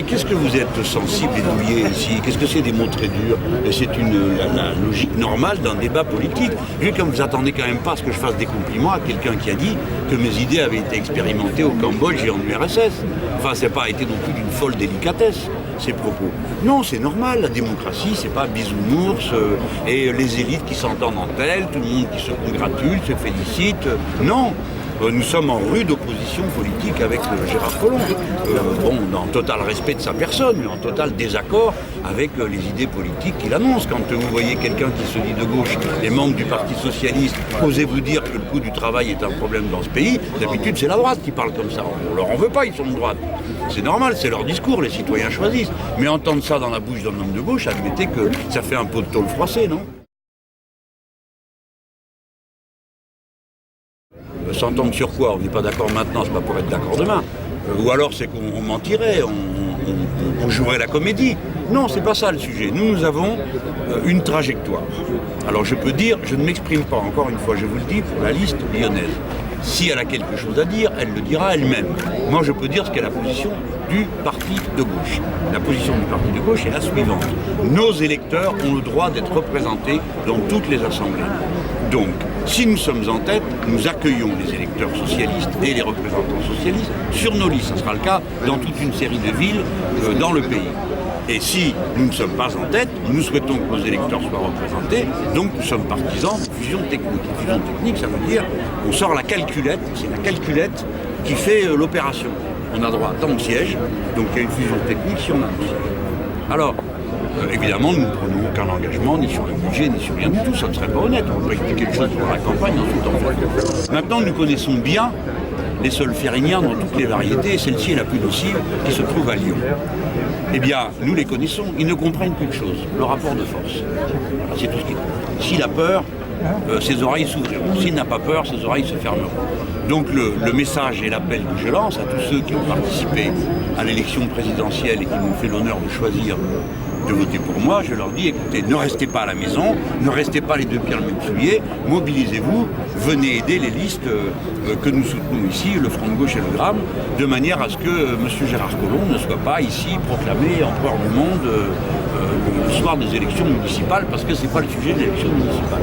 Mais qu'est-ce que vous êtes sensible et douillet ici? Qu'est-ce que c'est des mots très durs? Et c'est la logique normale d'un débat politique. Vu comme vous attendez quand même pas à ce que je fasse des compliments à quelqu'un qui a dit que mes idées avaient été expérimentées au Cambodge et en URSS. Enfin, ça n'a pas été non plus d'une folle délicatesse, ces propos. Non, c'est normal, la démocratie, c'est pas bisounours et les élites qui s'entendent entre elles, tout le monde qui se congratule, se félicite. Non. Nous sommes en rude opposition politique avec Gérard Collomb. En total respect de sa personne, mais en total désaccord avec les idées politiques qu'il annonce. Quand vous voyez quelqu'un qui se dit de gauche, les membres du Parti Socialiste, osez vous dire que le coût du travail est un problème dans ce pays, d'habitude c'est la droite qui parle comme ça. On leur en veut pas, ils sont de droite. C'est normal, c'est leur discours, les citoyens choisissent. Mais entendre ça dans la bouche d'un homme de gauche, admettez que ça fait un pot de tôle froissé, non? S'entendre sur quoi? On n'est pas d'accord maintenant, c'est pas pour être d'accord demain. Ou alors c'est qu'on mentirait, on jouerait la comédie. Non, c'est pas ça le sujet. Nous avons une trajectoire. Alors je peux dire, je ne m'exprime pas, encore une fois, je vous le dis, pour la liste lyonnaise. Si elle a quelque chose à dire, elle le dira elle-même. Moi, je peux dire ce qu'est la position du parti de gauche. La position du parti de gauche est la suivante. Nos électeurs ont le droit d'être représentés dans toutes les assemblées. Donc, si nous sommes en tête, nous accueillons les électeurs socialistes et les représentants socialistes sur nos listes. Ce sera le cas dans toute une série de villes dans le pays. Et si nous ne sommes pas en tête, nous souhaitons que nos électeurs soient représentés, donc nous sommes partisans de fusion technique. Et fusion technique, ça veut dire qu'on sort la calculette, c'est la calculette qui fait l'opération. On a droit à tant de sièges, donc il y a une fusion technique si on a un siège. Alors, évidemment, nous ne prenons aucun engagement, ni sur le budget, ni sur rien du tout, ça ne serait pas honnête. On ne peut pas expliquer quelque chose pour la campagne, ensuite on fait. Maintenant, nous connaissons bien les solfériniens dans toutes les variétés, et celle-ci est la plus nocive qui se trouve à Lyon. Eh bien, nous les connaissons, ils ne comprennent qu'une chose, le rapport de force. Alors, c'est tout ce qu'ils comprennent. S'il a peur, ses oreilles s'ouvriront. S'il n'a pas peur, ses oreilles se fermeront. Donc le message et l'appel que je lance à tous ceux qui ont participé à l'élection présidentielle et qui m'ont fait l'honneur de choisir de voter pour moi, je leur dis, écoutez, ne restez pas à la maison, ne restez pas les deux pieds dans le même soulier, mobilisez-vous, venez aider les listes que nous soutenons ici, le Front de Gauche et le Gramme, de manière à ce que M. Gérard Collomb ne soit pas ici proclamé empereur du monde le soir des élections municipales, parce que ce n'est pas le sujet de l'élection municipale.